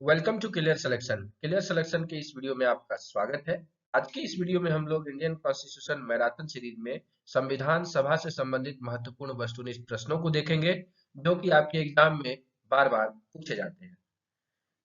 Welcome to clear selection. Clear selection के इस video में आपका स्वागत है। आज की इस वीडियो में हम लोग इंडियन कॉन्स्टिट्यूशन मैराथन सीरीज में संविधान सभा से संबंधित महत्वपूर्ण वस्तुनिष्ठ प्रश्नों को देखेंगे जो कि आपके एग्जाम में बार बार पूछे जाते हैं।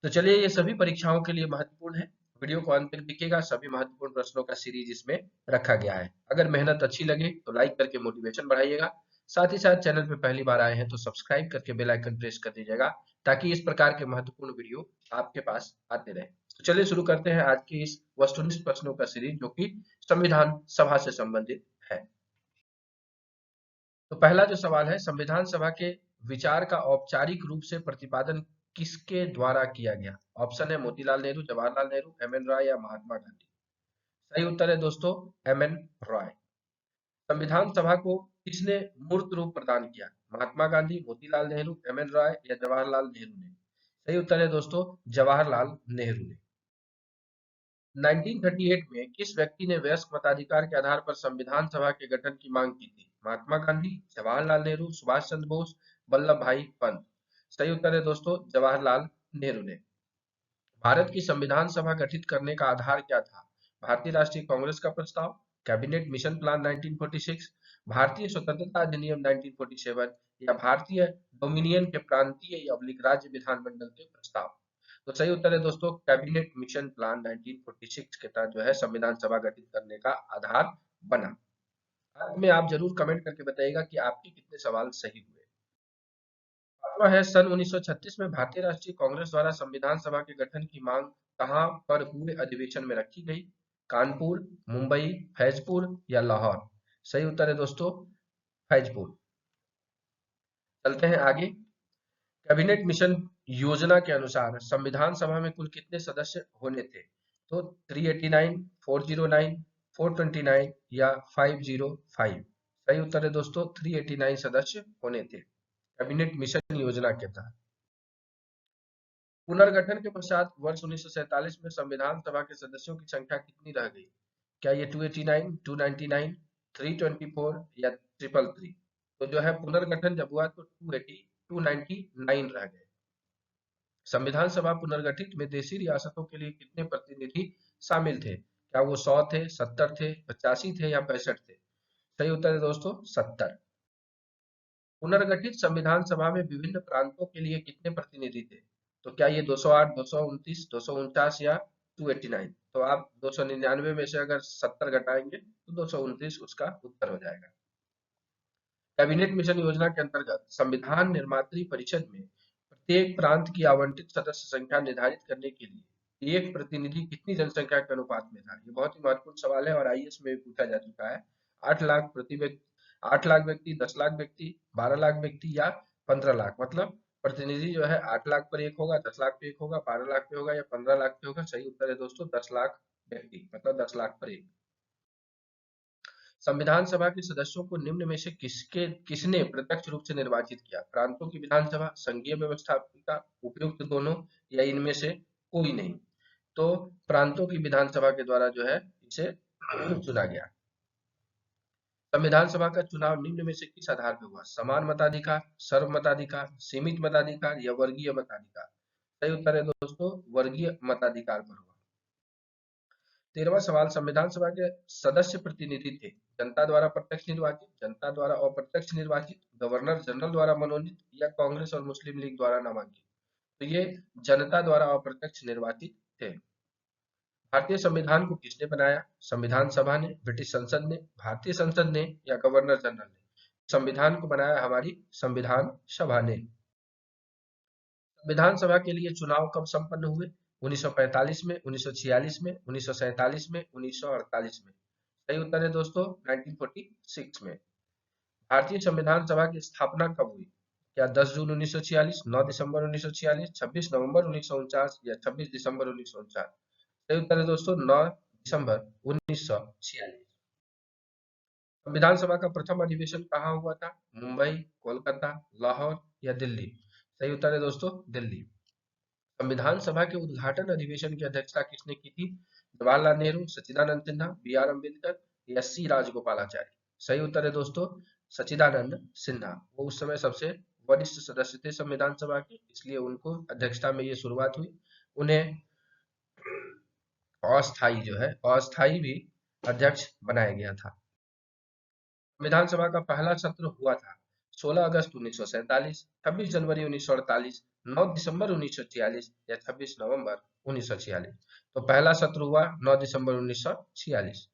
तो चलिए, ये सभी परीक्षाओं के लिए महत्वपूर्ण है। वीडियो को अंत तक देखिएगा, सभी महत्वपूर्ण प्रश्नों का सीरीज इसमें रखा गया है। अगर मेहनत अच्छी लगे तो लाइक करके मोटिवेशन बढ़ाइएगा। साथ ही साथ चैनल पे पहली बार आए हैं तो सब्सक्राइब करके बेल आइकन प्रेस कर दीजिएगा, ताकि इस प्रकार के महत्वपूर्ण वीडियो आपके पास आते रहे। तो चलिए शुरू करते हैं आज की इस वस्तुनिष्ठ प्रश्नों का सीरीज, जो कि संविधान सभा से संबंधित है। तो पहला जो सवाल है, संविधान सभा के विचार का औपचारिक रूप से प्रतिपादन किसके द्वारा किया गया? ऑप्शन है मोतीलाल नेहरू, जवाहरलाल नेहरू, एम एन रॉय या महात्मा गांधी। सही उत्तर है दोस्तों एम एन रॉय। संविधान सभा को किसने मूर्त रूप प्रदान किया? महात्मा गांधी, मोतीलाल नेहरू, एम एन रॉय या जवाहरलाल नेहरू ने। सही उत्तर है दोस्तों जवाहरलाल नेहरू ने। 1938 में किस व्यक्ति ने वयस्क मताधिकार के आधार पर संविधान सभा के गठन की मांग की थी? महात्मा गांधी, जवाहरलाल नेहरू, सुभाष चंद्र बोस, वल्लभ भाई पंत। सही उत्तर है दोस्तों जवाहरलाल नेहरू ने। भारत की संविधान सभा गठित करने का आधार क्या था? भारतीय राष्ट्रीय कांग्रेस का प्रस्ताव, कैबिनेट मिशन प्लान 1946, भारतीय स्वतंत्रता अधिनियम 1947 या भारतीय डोमिनियन के प्रांतीय या राज्य विधानमंडल के प्रस्ताव। तो सही उत्तर है दोस्तों कैबिनेट मिशन प्लान 1946 के तहत जो है संविधान सभा गठित करने का आधार बना। अंत में आप जरूर कमेंट करके बताइएगा कि आपके कितने सवाल सही हुए। पांचवा है, सन 1936 में भारतीय राष्ट्रीय कांग्रेस द्वारा संविधान सभा के गठन की मांग कहां पर हुए अधिवेशन में रखी गई? कानपुर, मुंबई, फैजपुर या लाहौर। सही उत्तर है दोस्तों फैजपुर। चलते हैं आगे। कैबिनेट मिशन योजना के अनुसार संविधान सभा में कुल कितने सदस्य होने थे? तो 389, 409, 429 या 505। सही उत्तर है दोस्तों 389 सदस्य होने थे कैबिनेट मिशन योजना के तहत। पुनर्गठन के पश्चात वर्ष 1947 में संविधान सभा के सदस्यों की संख्या कितनी रह गई? क्या ये 289, 299, 324 या 333? तो जो है पुनर्गठन जब हुआ तो 280, 299 रह गए। संविधान सभा पुनर्गठित में देशी रियासतों के लिए कितने प्रतिनिधि शामिल थे? क्या वो 100 थे, 70 थे, 85 थे या 65 थे? सही उत्तर है दोस्तों 70। पुनर्गठित संविधान सभा में विभिन्न प्रांतों के लिए कितने प्रतिनिधि थे? तो क्या ये 208, 229, 249 या 289? तो आप 299 में से अगर 70 घटाएंगे तो 229 उसका उत्तर हो जाएगा। कैबिनेट मिशन योजना के अंतर्गत संविधान निर्मात्री परिषद में प्रत्येक प्रांत की आवंटित सदस्य संख्या निर्धारित करने के लिए एक प्रतिनिधि कितनी जनसंख्या के अनुपात में था? ये बहुत ही महत्वपूर्ण सवाल है और आईएएस में भी पूछा जा चुका है। 8 लाख प्रति व्यक्ति, 8 लाख व्यक्ति, 10 लाख व्यक्ति, 12 लाख व्यक्ति या 15 लाख। मतलब प्रतिनिधि जो है 8 लाख पर एक होगा, 10 लाख पे एक होगा, 12 लाख पे होगा या 15 लाख पे होगा। सही उत्तर है दोस्तों 10 लाख व्यक्ति, मतलब 10 लाख पर एक। संविधान सभा के सदस्यों को निम्न में से किसने प्रत्यक्ष रूप से निर्वाचित किया? प्रांतों की विधानसभा, संघीय व्यवस्थापिका, उपयुक्त दोनों या इनमें से कोई नहीं। तो प्रांतों की विधानसभा के द्वारा जो है इसे चुना गया। संविधान सभा का चुनाव निम्न में से किस आधार पर हुआ? समान मताधिकार, सर्व मताधिकार, सीमित मताधिकार या वर्गीय मताधिकार। सही उत्तर है दोस्तों वर्गीय मताधिकार पर हुआ। 13वां सवाल, संविधान सभा के सदस्य प्रतिनिधि थे जनता द्वारा प्रत्यक्ष निर्वाचित, जनता द्वारा अप्रत्यक्ष निर्वाचित, गवर्नर जनरल द्वारा मनोनीत या कांग्रेस और मुस्लिम लीग द्वारा नामांकित। तो ये जनता द्वारा अप्रत्यक्ष निर्वाचित थे। भारतीय संविधान को किसने बनाया? संविधान सभा ने, ब्रिटिश संसद ने, भारतीय संसद ने या गवर्नर जनरल ने। संविधान को बनाया हमारी संविधान सभा ने। संविधान सभा के लिए चुनाव कब संपन्न हुए? 1945 में, 1946 में, 1947 में, 1948 में। सही उत्तर है दोस्तों 1946 में। भारतीय संविधान सभा की स्थापना कब हुई? क्या 10 जून 1946, 9 दिसंबर 1946, 26 नवंबर 1949 या 26 दिसंबर 1949? सही उत्तर है दोस्तों 9 दिसंबर 1946। संविधान सभा का प्रथम अधिवेशन कहाँ हुआ था? मुंबई, कोलकाता, लाहौर या दिल्ली? सही उत्तर है दोस्तों दिल्ली। संविधान सभा के उद्घाटन अधिवेशन की अध्यक्षता किसने की थी? जवाहरलाल नेहरू, सच्चिदानंद सिन्हा, बी आर अम्बेडकर या सी राजगोपालाचारी? सही उत्तर है दोस्तों सच्चिदानंद सिन्हा। वो उस समय सबसे वरिष्ठ सदस्य थे संविधान सभा के, इसलिए उनको अध्यक्षता में ये शुरुआत हुई। उन्हें अस्थाई जो है अस्थाई भी अध्यक्ष बनाया गया था। संविधान सभा का पहला सत्र हुआ था 16 अगस्त 1947, 26 जनवरी 1948, 9 दिसंबर 1946 या 26 नवंबर 1946। तो पहला सत्र हुआ 9 दिसंबर 1946।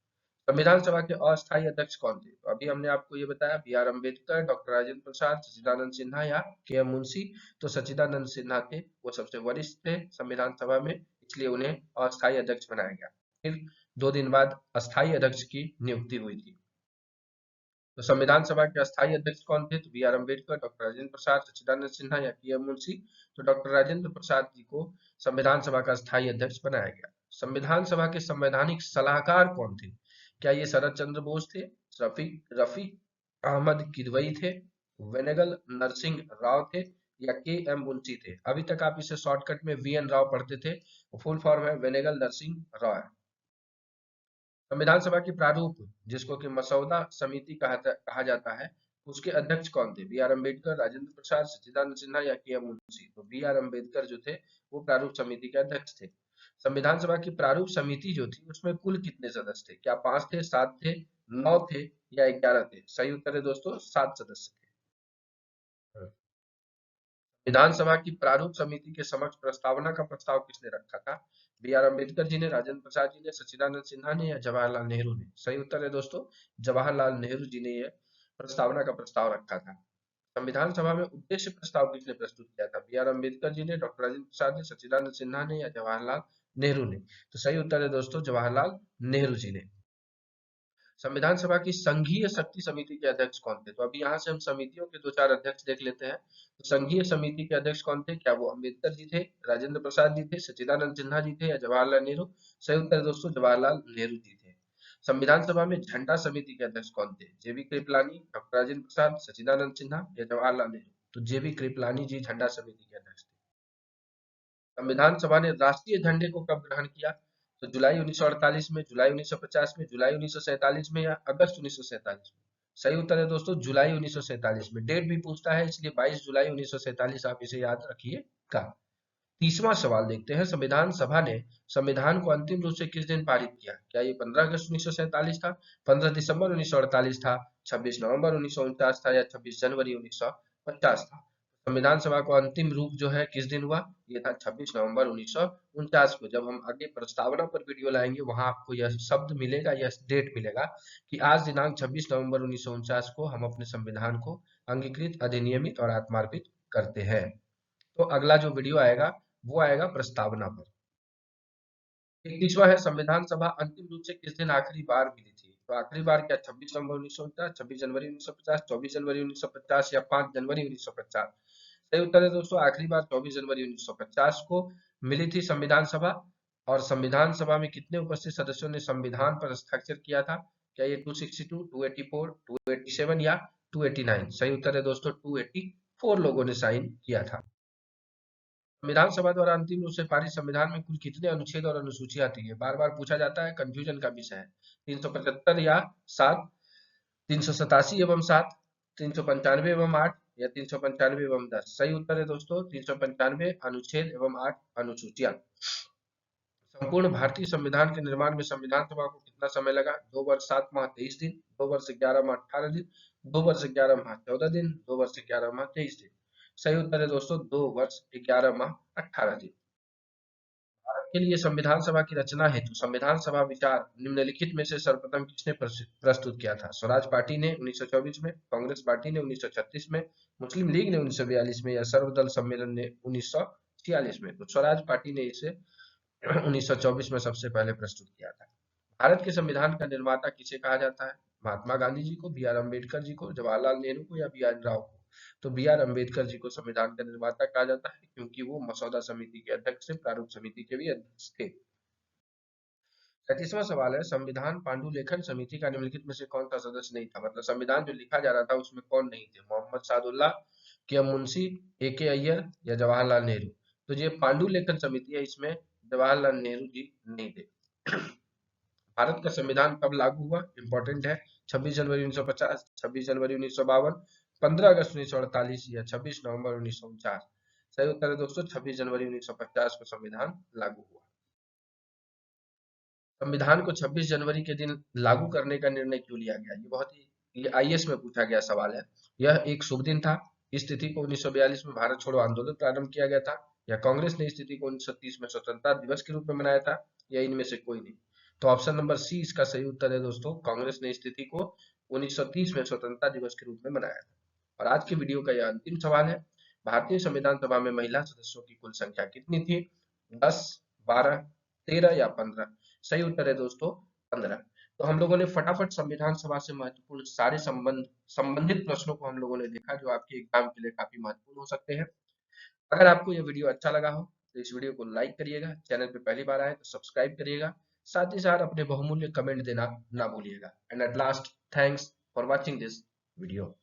संविधान सभा के अस्थायी अध्यक्ष कौन थे? तो अभी हमने आपको ये बताया, B R Ambedkar, doctor Rajendra Prasad, Sachchidanand Sinha या के एम मुंशी। तो सच्चिदानंद सिन्हा थे, वो सबसे वरिष्ठ थे संविधान सभा में, इसलिए उन्हें अस्थायी अध्यक्ष बनाया गया। फिर 2 दिन बाद अस्थायी अध्यक्ष की नियुक्ति हुई थी। तो संविधान सभा के अस्थायी अध्यक्ष कौन थे? तो B R Ambedkar, doctor Rajendra Prasad, Sachchidanand Sinha या के एम मुंशी। तो डॉक्टर राजेंद्र प्रसाद जी को संविधान सभा का अस्थायी अध्यक्ष बनाया गया। संविधान सभा के संवैधानिक सलाहकार कौन थे? क्या ये शरद चंद्र बोस थे, रफी रफी अहमद किदवई थे, वेनेगल नरसिंह राव थे या के एम मुंशी थे? अभी तक आप इसे शॉर्टकट में वी एन राव पढ़ते थे, फुल फॉर्म है वेनेगल नरसिंह राव। संविधान सभा की प्रारूप, जिसको कि मसौदा समिति कहा जाता है, उसके अध्यक्ष कौन थे? बी आर अम्बेडकर, राजेंद्र प्रसाद, सच्चिदानंद सिन्हा या के एम मुंशी। तो बी आर अम्बेडकर जो थे वो प्रारूप समिति के अध्यक्ष थे। संविधान सभा की प्रारूप समिति जो थी उसमें कुल कितने सदस्य थे? क्या 5 थे, 7 थे, 9 थे या 11 थे? सही उत्तर है दोस्तों 7 सदस्य थे। विधानसभा की प्रारूप समिति के समक्ष प्रस्तावना का प्रस्ताव किसने रखा था? बी आर अम्बेडकर जी ने, राजेंद्र प्रसाद जी ने, सच्चिदानंद सिन्हा ने या जवाहरलाल नेहरू ने? सही उत्तर है दोस्तों जवाहरलाल नेहरू जी ने यह प्रस्तावना का प्रस्ताव रखा था। संविधान सभा में उद्देश्य प्रस्ताव किसने प्रस्तुत किया था? बी आर अम्बेडकर जी ने, डॉक्टर राजेंद्र प्रसाद ने, सच्चिदानंद सिन्हा ने या जवाहरलाल नेहरू ने? तो सही उत्तर है दोस्तों जवाहरलाल नेहरू जी ने। संविधान सभा की संघीय शक्ति समिति के अध्यक्ष कौन थे? तो अभी यहाँ से हम समितियों के 2-4 अध्यक्ष देख लेते हैं। तो संघीय समिति के अध्यक्ष कौन थे? क्या वो अम्बेडकर जी थे, राजेंद्र प्रसाद जी थे, सच्चिदानंद सिन्हा जी थे या जवाहरलाल नेहरू? सही उत्तर दोस्तों जवाहरलाल नेहरू जी थे। संविधान सभा में झंडा समिति के अध्यक्ष कौन थे? जेबी कृपलानी, डॉक्टर राजेंद्र प्रसाद, सच्चिदानंद सिन्हा या जवाहरलाल नेहरू? तो जेबी कृपलानी जी झंडा समिति के अध्यक्ष थे। संविधान सभा ने राष्ट्रीय झंडे को कब ग्रहण किया? तो जुलाई 1948 में, जुलाई 1950 में, जुलाई 1947 में या अगस्त 1947 में? सही उत्तर है दोस्तों जुलाई 1947 में। डेट भी पूछता है इसलिए 22 जुलाई 1947 आप इसे याद रखिएगा। 30वां सवाल देखते हैं, संविधान सभा ने संविधान को अंतिम रूप से किस दिन पारित किया? क्या ये 15 अगस्त 1947 था, 15 दिसंबर 1948 था, 26 नवंबर 1949 था या 26 जनवरी 1950 था? संविधान सभा को अंतिम रूप जो है किस दिन हुआ? ये था 26 नवंबर 1949 को। जब हम आगे प्रस्तावना पर वीडियो लाएंगे वहां आपको यह शब्द मिलेगा, यह डेट मिलेगा कि आज दिनांक 26 नवंबर 1949 को हम अपने संविधान को अंगीकृत, अधिनियमित और आत्मार्पित करते हैं। तो अगला जो वीडियो आएगा वो आएगा प्रस्तावना पर। 21वां है, संविधान सभा अंतिम रूप से किस दिन आखिरी बार मिली थी? तो आखिरी बार क्या 26 नवंबर 1949, 26 जनवरी 1950, 24 जनवरी 1950 या 5 जनवरी 1950? सही उत्तर है दोस्तों आखिरी बार 24 जनवरी 1950 को मिली थी संविधान सभा। और संविधान सभा में कितने उपस्थित सदस्यों ने संविधान पर हस्ताक्षर किया था? क्या ये 262, 284, 287 या 289? सही उत्तर है दोस्तों 284 लोगों ने साइन किया था। संविधान सभा द्वारा अंतिम रूप से पारित संविधान में कुल कितने अनुच्छेद और अनुसूचियां थी? बार बार पूछा जाता है, कंफ्यूजन का विषय है। 375 या 7, 387 एवं 7, 395 एवं 8 या 395 एवं 10? सही उत्तर है दोस्तों 395 अनुच्छेद एवं 8 अनुसूचियां। संपूर्ण भारतीय संविधान के निर्माण में संविधान सभा को कितना समय लगा? 2 वर्ष 7 माह 23 दिन, 2 वर्ष 11 माह 18 दिन, 2 वर्ष 11 माह 14 दिन, 2 वर्ष 11 माह 23 दिन? सही उत्तर है दोस्तों 2 वर्ष 11 माह 18 दिन। भारत के लिए संविधान सभा की रचना हेतु संविधान सभा विचार निम्नलिखित में से सर्वप्रथम किसने प्रस्तुत किया था? स्वराज पार्टी ने 1924 में, कांग्रेस पार्टी ने 1936 में, मुस्लिम लीग ने 1942 में या सर्वदल सम्मेलन ने 1946 में? तो स्वराज पार्टी ने इसे 1924 में सबसे पहले प्रस्तुत किया था। भारत के संविधान का निर्माता किसे कहा जाता है? महात्मा गांधी जी को, बी आर अम्बेडकर जी को, जवाहरलाल नेहरू को या बी आर राव को? तो बी आर अम्बेडकर जी को संविधान का निर्माता कहा जाता है क्योंकि वो मसौदा समिति के अध्यक्ष थे, प्रारूप समिति के भी अध्यक्ष थे। 37वां सवाल है, संविधान पांडुलेखन समिति का निम्नलिखित में से कौन सा सदस्य नहीं था? मतलब संविधान जो लिखा जा रहा था उसमें कौन नहीं थे? मोहम्मद सादुल्ला, के एम मुंशी, ए के अय्यर या जवाहरलाल नेहरू? तो ये पांडुलेखन समिति है, इसमें जवाहरलाल नेहरू जी नहीं थे। भारत का संविधान कब लागू हुआ? इंपॉर्टेंट है, 26 जनवरी 1950, 26 जनवरी 1952, 15 अगस्त 1948 या 26 नवंबर 1949? सही उत्तर है दोस्तों 26 जनवरी 1950 को संविधान लागू हुआ। संविधान को 26 जनवरी के दिन लागू करने का निर्णय क्यों लिया गया? ये आईएएस में पूछा गया सवाल है। यह एक शुभ दिन था। इस तिथि को 1942 में भारत छोड़ो आंदोलन प्रारंभ किया गया था, या कांग्रेस ने इस तिथि को 1930 में स्वतंत्रता दिवस के रूप में मनाया था, या इनमें से कोई नहीं। तो ऑप्शन नंबर सी इसका सही उत्तर है दोस्तों। कांग्रेस ने इस तिथि को 1930 में स्वतंत्रता दिवस के रूप में मनाया था। और आज की वीडियो का यह अंतिम सवाल है। भारतीय संविधान सभा में महिला सदस्यों की कुल संख्या कितनी थी? 10, 12, 13 या 15? सही उत्तर है दोस्तों 15। तो हम लोगों ने फटाफट संविधान सभा से महत्वपूर्ण सारे संबंधित प्रश्नों को हम लोगों ने देखा, जो आपके एग्जाम के लिए काफी महत्वपूर्ण हो सकते हैं। अगर आपको यह वीडियो अच्छा लगा हो तो इस वीडियो को लाइक करिएगा, चैनल पे पहली बार आए तो सब्सक्राइब करिएगा, साथ ही साथ अपने बहुमूल्य कमेंट देना ना भूलिएगा। And at last, thanks for watching this video.